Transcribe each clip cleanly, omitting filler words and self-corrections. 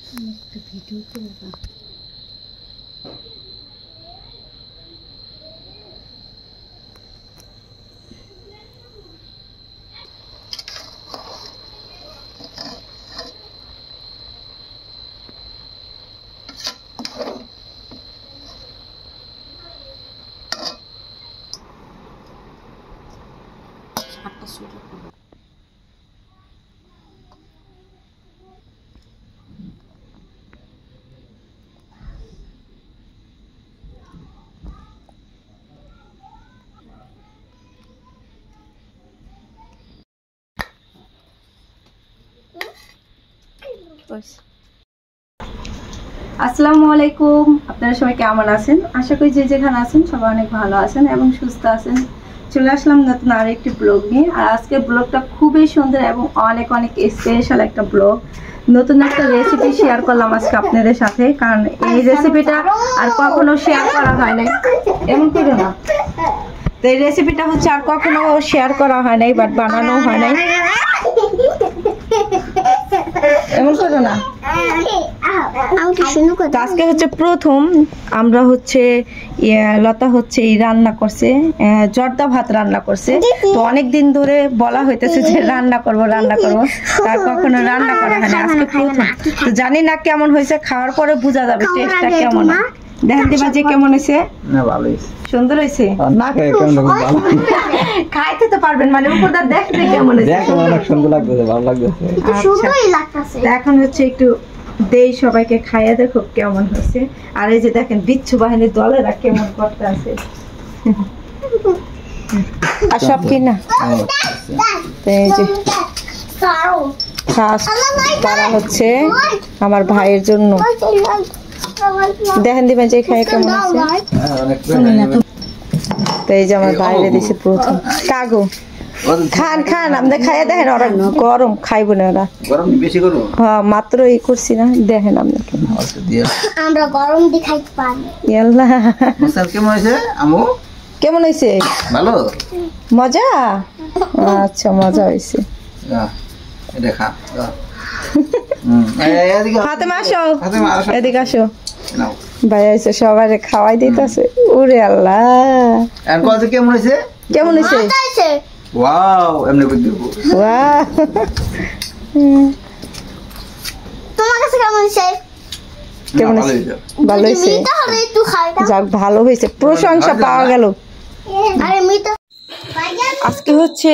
একটা ভিডিও করব। একটা সুযোগ আসসালামু আলাইকুম, আপনারা সবাই কেমন আছেন? আশা করি যে যেখানে আছেন সবাই অনেক ভালো আছেন এবং সুস্থ আছেন। চলে আসলাম নতুন আরেকটি ব্লগ নিয়ে। আর আজকের ব্লগটা খুবই সুন্দর এবং অনেক অনেক স্পেশাল একটা ব্লগ। নতুন একটা রেসিপি শেয়ার করলাম আজকে আপনাদের সাথে, কারণ এই রেসিপিটা আর কখনো শেয়ার করা হয় নাই। এমন করো না, তো এই রেসিপিটা হচ্ছে আর কখনো শেয়ার করা হয় নাই, বাট বানানো হয় নাই। এমন করো না। আজকে হচ্ছে প্রথম আমরা হচ্ছে লতা হচ্ছে এই রান্না করছে, জর্দা ভাত রান্না করছে। তো অনেকদিন ধরে বলা হইতেছে যে রান্না করব তার কখনো রান্না করা হয় না, আজকে প্রথম। তো জানি না কেমন হয়েছে, খাওয়ার পরে বোঝা যাবে টেস্টটা কেমন। দেখেন দিবা যে কেমন হয়েছে। না ভালো হয়েছে, সুন্দর হয়েছে। না খাই কেমন ভালো খাইতে তো পারবেন, মানে উপরটা দেখতে কেমন হয়েছে। দেখো অনেক সুন্দর লাগতেছে, ভালো লাগতেছে, সুন্দরই লাগতেছে। এখন হচ্ছে একটু দেই সবাইকে খাইয়ে দেখো কেমন হয়েছে। আর এই যে দেখেন বিচ্ছু বাহিনীর দলেরা কেমন করতে আছে। আর সব কি না এই যে খাস করা হচ্ছে আমার ভাইয়ের জন্য। দেখেন দিবেন যে খাই কেমন আছে। তো এই যে আমার বাইরে দিছে প্রথম কাগো। খান খান আমাদের খাইয়ে দেখেন, ওরা গরম খাইব না, ওরা গরম বেশি করব। হ্যাঁ মাত্র এই করছি না, দেখেন আপনি আমরা গরম দি খাইতে পারি। ইয়াল্লা মশাল কেমন হইছে আমু? কেমন হইছে? ভালো মজা। আচ্ছা মজা হইছে। এটা খা। ফাতেমা আসো, এদিকে আসো। ভাই আইছে সবাই খাওয়াই দিতেছে। ওরে আল্লাহ, আর কত কেমন হইছে? কেমন হইছে? ওয়াও এমনি কই দিব। ওয়াও তোমার কাছে কেমন হইছে? কেমন হইছে? ভালো হইছে। মিঠা হলে একটু খাই দাও। যাক ভালো হইছে, প্রশংসা পাওয়া গেল। আরে মিঠা আজকে হচ্ছে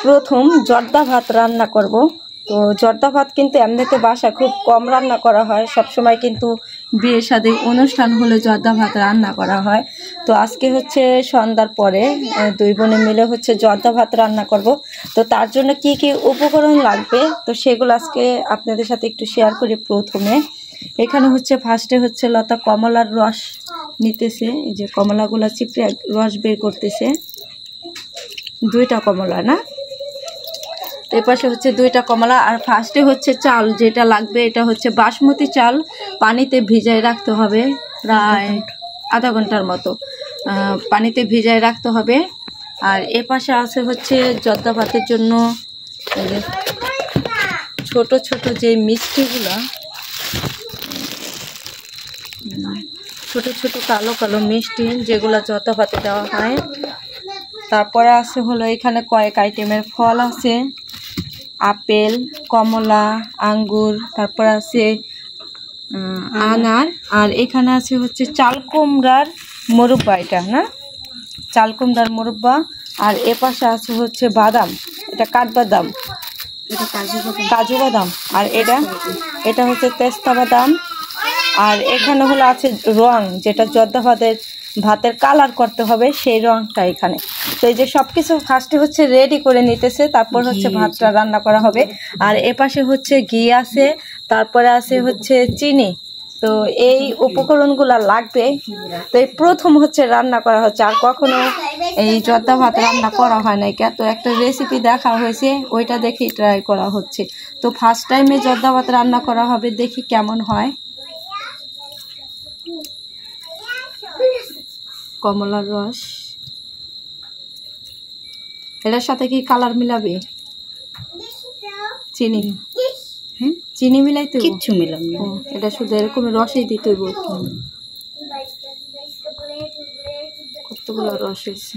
প্রথম জর্দা ভাত রান্না করব। তো জর্দা ভাত কিন্তু এমনিতে বাসায় খুব কম রান্না করা হয়, সব সময় কিন্তু বিয়ে শাদী অনুষ্ঠান হলে জর্দা ভাত রান্না করা হয়। তো আজকে হচ্ছে সন্ধ্যার পরে দুই বোনে মিলে হচ্ছে জর্দা ভাত রান্না করব। তো তার জন্য কি কি উপকরণ লাগবে তো সেগুলো আজকে আপনাদের সাথে একটু শেয়ার করি। প্রথমে এখানে হচ্ছে ফার্স্টে হচ্ছে লতা কমলার রস নিতেছে, এই যে কমলাগুলো চিপড়ে রস বের করতেছে। দুইটা কমলা না, এর পাশে হচ্ছে দুইটা কমলা। আর ফার্স্টে হচ্ছে চাল যেটা লাগবে, এটা হচ্ছে বাসমতি চাল, পানিতে ভিজায় রাখতে হবে প্রায় আধা ঘন্টার মতো, পানিতে ভিজায় রাখতে হবে। আর এ পাশে আছে হচ্ছে জর্দা ভাতের জন্য ছোট ছোট যে মিষ্টিগুলা, ছোট ছোট কালো কালো মিষ্টি যেগুলো জর্দা ভাতে দেওয়া হয়। তারপরে আছে হলো এখানে কয়েক আইটেমের ফল আছে, আপেল, কমলা, আঙ্গুর, তারপর আছে আনার। আর এখানে আছে হচ্ছে চাল কুমড়ার মুরব্বা, এটা না চাল কুমড়ার মুরব্বা। আর এ পাশে আছে হচ্ছে বাদাম, এটা কাঠবাদাম, কাজু বাদাম। আর এটা হচ্ছে পেস্তা বাদাম। আর এখানে হলো আছে রং, যেটা জর্দা ভাতের কালার করতে হবে সেই রংটা এখানে। তো এই যে সব কিছু ফার্স্টে হচ্ছে রেডি করে নিতেছে, তারপর হচ্ছে ভাতটা রান্না করা হবে। আর এপাশে হচ্ছে ঘি আছে, তারপরে আছে হচ্ছে চিনি। তো এই উপকরণগুলো লাগবে। তো এই প্রথম হচ্ছে রান্না করা হচ্ছে, আর কখনো এই জর্দা ভাত রান্না করা হয় নাই। তো একটা রেসিপি দেখা হয়েছে, ওইটা দেখেই ট্রাই করা হচ্ছে। তো ফার্স্ট টাইমে জর্দা ভাত রান্না করা হবে, দেখি কেমন হয়। কমলার রস, এটার সাথে কি কালার মিলাবে? চিনি, হ্যাঁ চিনি মিলাইতে হইব? কিচ্ছু মিলাম না, এটা শুধু এরকম রসেই দিতে হইব। কতগুলো রস হয়েছে।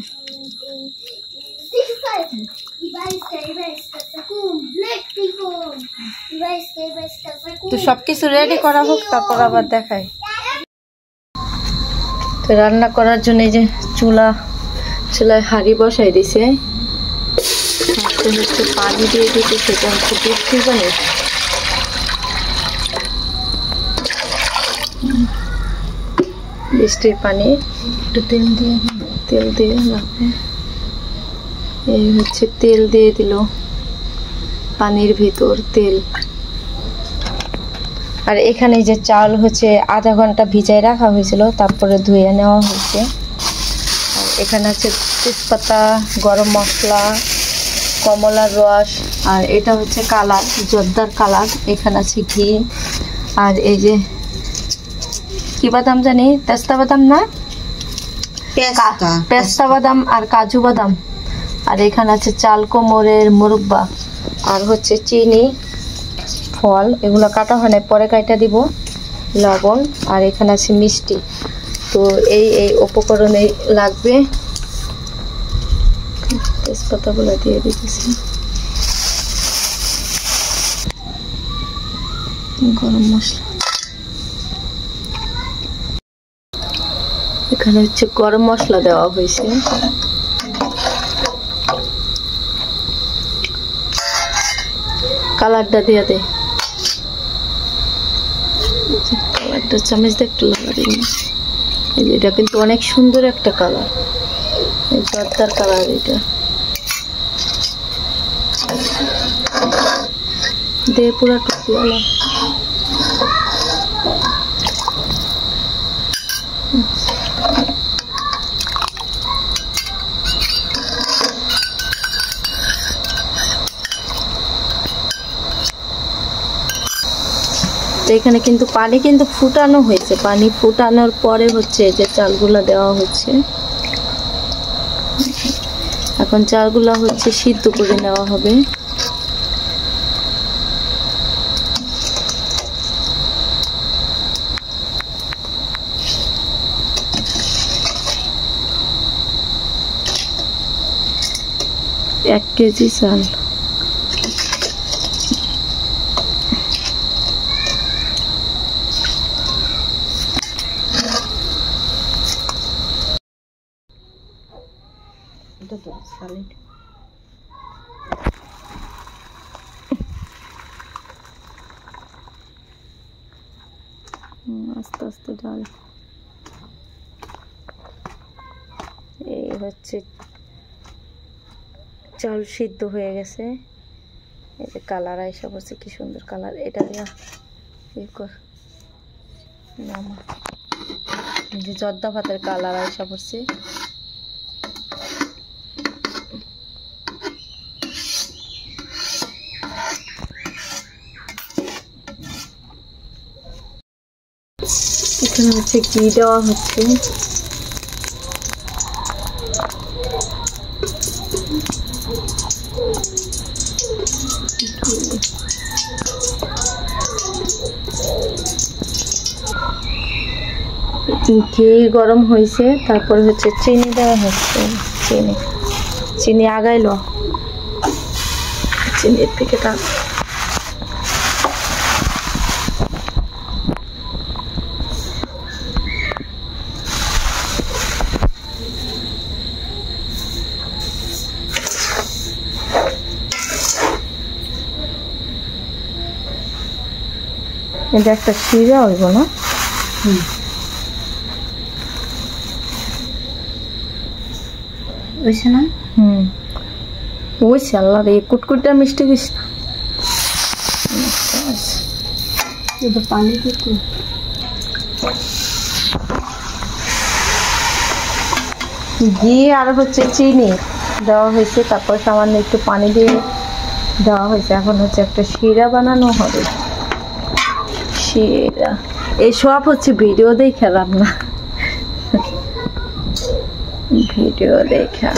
তো সবকিছু রেডি করা হোক, তারপর আবার দেখাই। তো রান্না করার জন্য এই যে চুলায় হাঁড়ি বসাই দিছে, হচ্ছে পানি দিয়ে দিতে, সেটা হচ্ছে বৃষ্টির পানি। বৃষ্টির পানি একটু তেল দিয়ে লাগবে। এই হচ্ছে তেল দিয়ে দিল পানির ভিতর তেল। আর এখানে যে চাল হচ্ছে আধা ঘন্টা ভিজায় রাখা হয়েছিল, তারপরে ধুয়ে নেওয়া হয়েছে। আর এখানে আছে তেজপাতা, গরম মশলা, কমলার রস, আর এটা হচ্ছে কালার, জর্দার কালার। এখানে আছে ঘি, আর এই যে কি বাদাম জানি, পেস্তা বাদাম না, পেস্তা বাদাম আর কাজু বাদাম। আর এখানে আছে চাল কোমরের মুরব্বা, আর হচ্ছে চিনি, ফল, এগুলো কাটা হয় না, পরে কাটা দিব, লবণ, আর এখানে আছে মিষ্টি। তো এই উপকরণে লাগবে। তেজপাতাগুলো দিয়ে দিতেছি, গরম মশলা, এখানে হচ্ছে গরম মশলা দেওয়া হয়েছে। কালারটা দিয়ে দে, কালারটা চামচ দিয়ে একটু লাগা দিন। এটা কিন্তু অনেক সুন্দর একটা কালার, জর্দার কালার। এটা দে পুরা টুকরো। এখানে কিন্তু পানি কিন্তু ফুটানো হয়েছে, পানি ফুটানোর পরে হচ্ছে যে চালগুলা দেওয়া হচ্ছে। এখন চালগুলা হচ্ছে সিদ্ধ করে নেওয়া হবে। এক কেজি চাল, আস্তে আস্তে ডাল। এই হচ্ছে চাল সিদ্ধ হয়ে গেছে। এই যে কালার আইসা বলছে, কি সুন্দর কালার। এটা দিয়া কর নামা, যে জর্দা ভাতের কালার আইসা পড়ছে। এখানে হচ্ছে ঘি দেওয়া হচ্ছে। ঘি গরম হয়েছে, তারপরে হচ্ছে চিনি দেওয়া হচ্ছে। চিনি আগাইলো, চিনির প্যাকেট এটা একটা শিরা হইব না? ওইছে না? ওইছে। আল্লাহ রে, কুটকুটটা মিষ্টি দিস না। পানি দিতে ঘি আর হচ্ছে চিনি দেওয়া হয়েছে, তারপর সামান্য একটু পানি দিয়ে দেওয়া হয়েছে। এখন হচ্ছে একটা শিরা বানানো হবে। শিরা এইসব হচ্ছে ভিডিও দেখে রান্না, ভিডিও দেখা।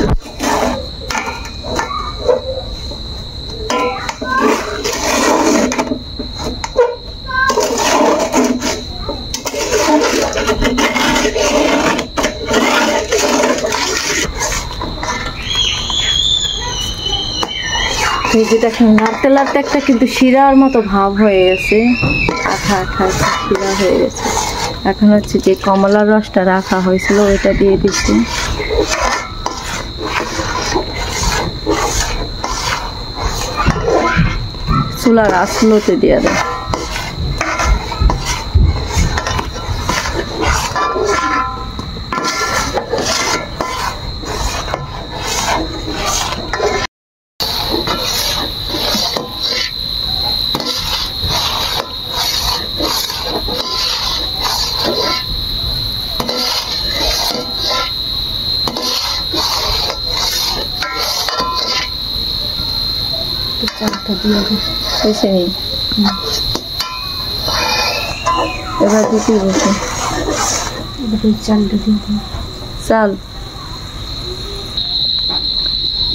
এই যে দেখেন লাড়তে লাড়তে একটা কিন্তু শিরার মতো ভাব হয়ে গেছে, আঠা আঠা একটা শিরা হয়ে গেছে। এখন হচ্ছে যে কমলার রসটা রাখা হয়েছিল ওইটা দিয়ে দিচ্ছি। চুলার আঁচগুলোতে দিয়ে দেয়। চালটা দিয়ে বেছে নিই, এবার দিতে বসে চালটা দিয়ে চাল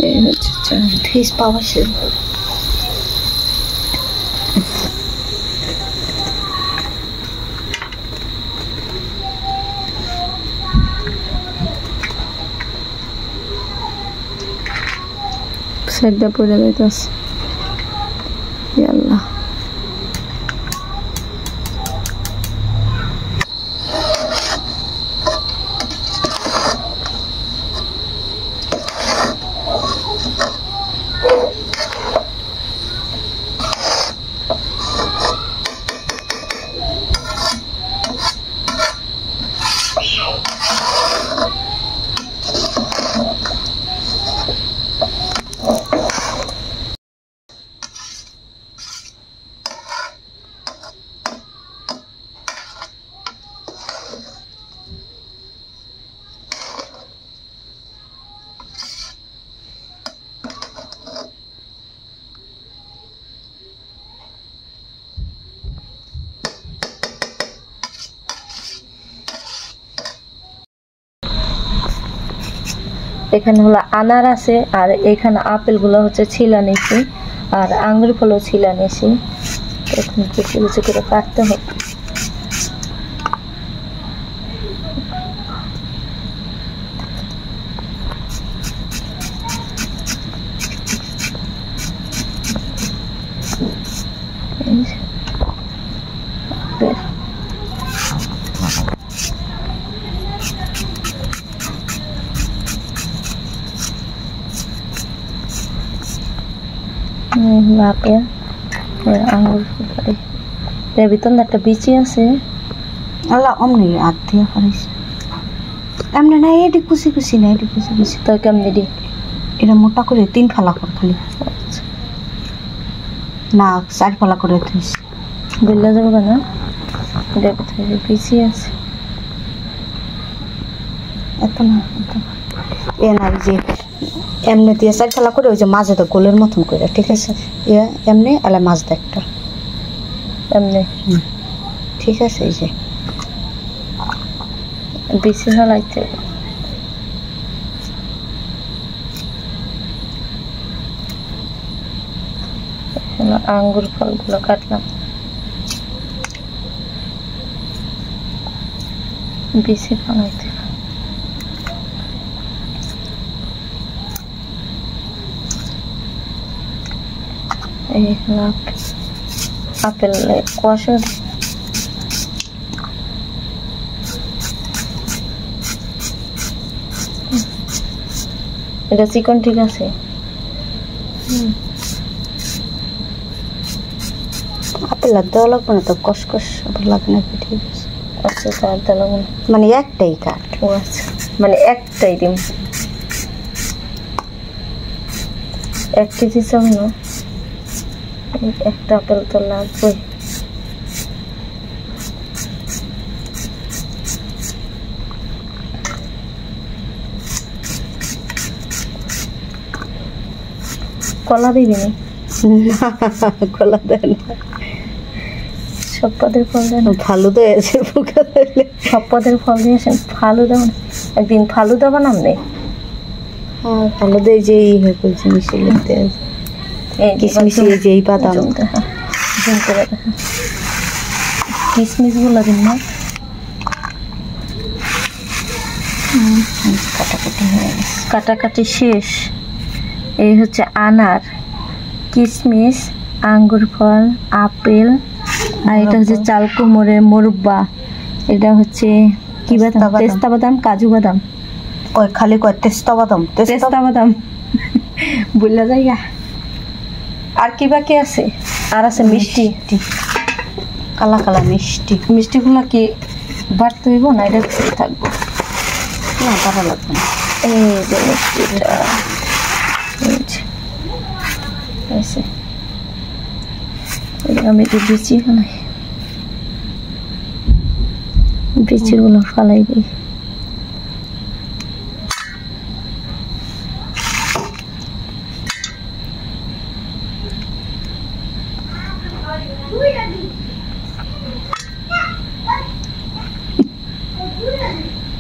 এই হচ্ছে চাল ফেস পাওয়া সে সাইডটা পড়ে যাইতেছে। আল্লাহ এখানে হলো আনার আছে আর এখানে আপেল গুলো হচ্ছে ছিলা নিছি আর আঙ্গুর ফলও ছিলা নিছি। এখন কুচি কুচি করে কাটতে হবে। আপেল আঙ্গুর এর ভিতর একটা বিচি আছে। আল্লাহ অমনি হাত দিয়ে করিস এমনি না, এটি কুচি কুচি না, এটি কুচি কুচি তো কেমনি দি এটা মোটা করে 3 ফালা কর খালি না 4 ফালা করে থইস গিলা যাবে না। এটা কোথায় বিচি আছে এত না এ না যে এমনি দিয়ে 4 ফালা করে ওই যে মাঝে তো গোলের মতন করে, ঠিক আছে এমনি আলা মাছ দেখটা এমনি ঠিক আছে। এই যে বেশি না লাগতে আঙ্গুর ফলগুলো কাটলাম, বেশি বানাইতে আপেল কুয়াশা এটা চিকন ঠিক আছে। আপেল আর দেওয়া লাগবে না তো, কসকস লাগে না, ঠিক আছে। আচ্ছা তার দেওয়া লাগবে না মানে একটাই কাট। ও আচ্ছা মানে একটাই দিন 1 কেজি চাউল না, একটা আপেল তো লাগবে। কলা দিবি না? কলা দেয় না, সব পদের ফল দেয় না। ভালো তো আছে সব পদের ফল দিয়েছেন, ভালো দাও না। একদিন ভালো দেওয়া নামনে হ্যাঁ ভালো দেয় যে বলছি মিশে লিখতে আছে কিশমিশি যে এই বাদাম কিশমিশ গুলো দিন না কাটাকাটি শেষ। এই হচ্ছে আনার, কিশমিশ, আঙ্গুর ফল, আপেল, আর এটা হচ্ছে চাল কুমড়ের মুরব্বা, এটা হচ্ছে কি বাদাম, পেস্তা বাদাম, কাজু বাদাম, কয় খালি কয় তেস্তা বাদাম, পেস্তা বাদাম বুঝলা জায়গা। আর কি বাকি আছে? আর আছে মিষ্টি, কালা কালা মিষ্টি। মিষ্টিগুলো কি বাড়তে হইব না এটা থাকবো? না বাড়া লাগবে না। এই যে মিষ্টিটা আমি তো বিচি ফেলাই, বিচিগুলো ফালাই দিই।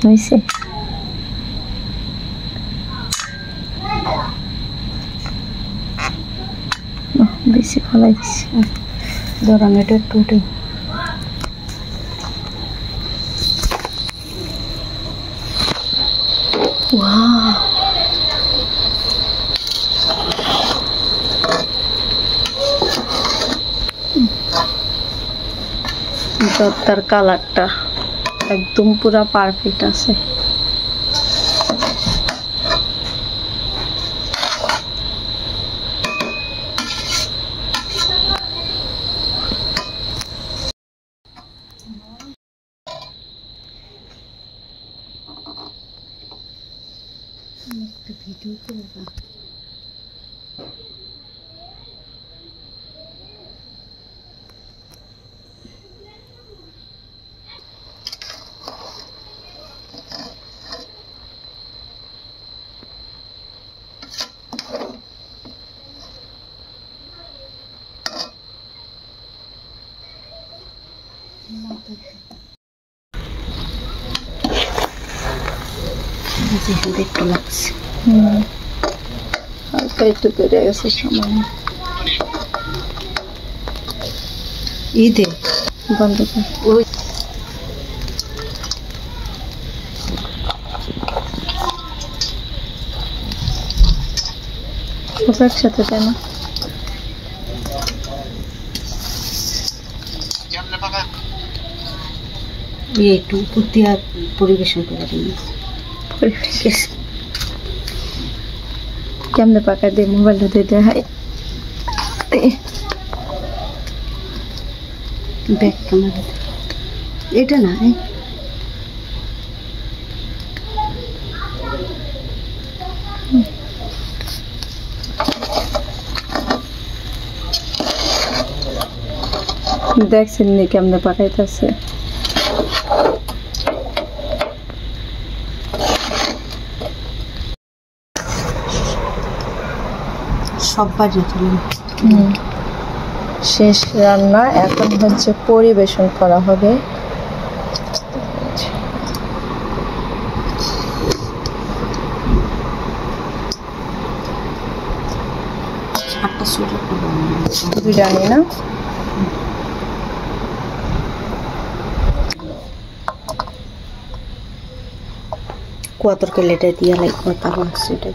হয়েছে বেশি ফলাই দিচ্ছি, ধরান এটা একটু উঠে। তার কালারটা একদম পুরা পারফেক্ট আছে। ভিডিও করে দেখতে লাগছে। হালকা একটু বেড়ে গেছে সামান্য। ঈদে বন্ধ কর। ওই সব একসাথে দেয় না। একটু উপর দিয়ে পরিবেশন করে দিন। কেমনে পাকায় দিয়ে মোবাইলটা দিয়ে দেয়। হাই ব্যাক ক্যামেরা এটা না, দেখছেন নি কেমনে পাকাইতেছে। সব বাজে তুলেন। শেষ রান্না, এখন হচ্ছে পরিবেশন করা হবে। বিরিয়ানি না, কুয়াতর কেলেটা দিয়া লাগবে, তারপর সেটা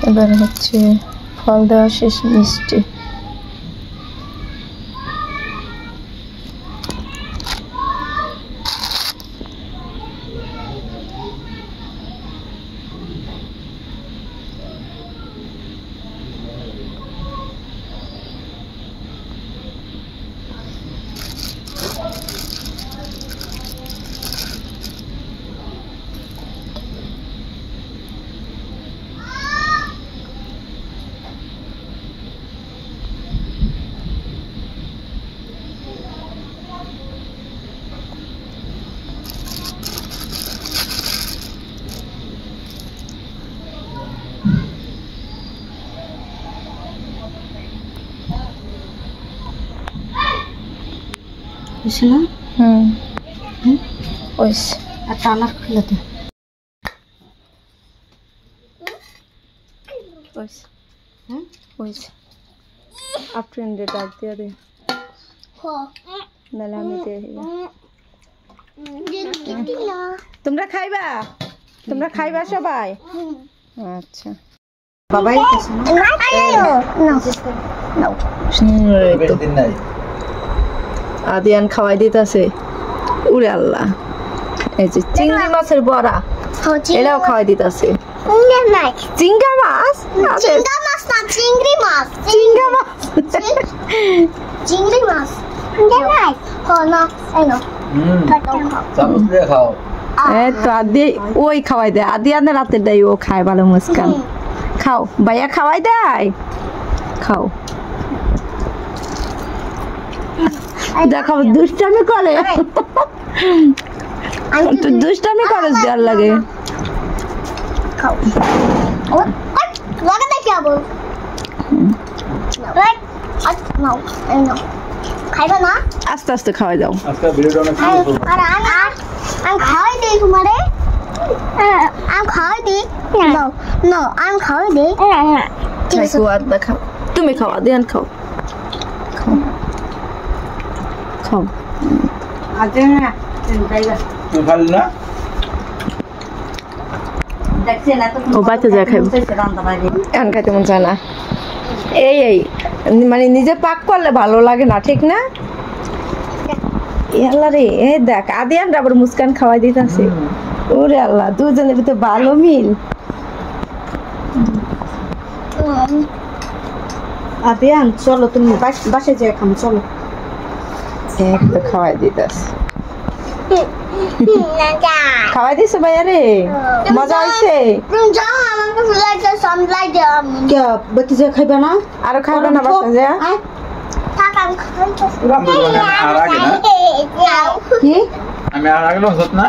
এবার হচ্ছে ফল দেওয়া শেষ, মিষ্টি। হয়েছে না? হয়েছে। আর টানা খুলে হয়েছে। হয়েছে। আফ্রেন্ডে ডাক দিয়ে দে, নাহলে আমি তোমরা খাইবা? তোমরা খাইবা সবাই? আচ্ছা বাবাই আদিয়ান খাওয়াই দিতেছে। উরে আল্লাহ, এই যে চিংড়ি মাছের বড়া, এটাও খাওয়াই দিতেছে। চিংড়া মাছ? চিংড়া মাছ না, চিংড়ি মাছ। চিংড়া মাছ, চিংড়ি মাছ। তো আদি ওই খাওয়াই দেয়, আদিয়ানের রাতে দেয়, ও খায় ভালো মুস্কান। খাও ভাইয়া, খাওয়াই দেয়, খাও। দেখো দুষ্টামি করে, তুই দুষ্টামি করিস, দেওয়ার লাগে। খাইবা না? আস্তে আস্তে খাওয়াই দাও। আমি খাওয়াই দিই তোমারে, আমি খাওয়াই দিই। আমি খাওয়াই দিই। খাও, তুমি খাওয়া দেন, খাও খাও। ও বাচ্চা যা খাইব, এখন খাইতে মন চায় না। এই মানে নিজে পাক করলে ভালো লাগে না, ঠিক না? আল্লাহ রে, এই দেখ আদিয়ানরা আবার মুস্কান খাওয়াই দিতেছে। ওরে আল্লাহ, দুজনের ভিতরে ভালো মিল। আদিয়ান চলো, তুমি বাসায় যেয়ে খাম, চলো। একটা খাওয়াই দিতেছে। খাওয়াই দিছো ভাইয়া রে? মজা হয়েছে? বাকি যে খাইবা না? আরো খাইবা না বাসা যা? আমি আর আগে না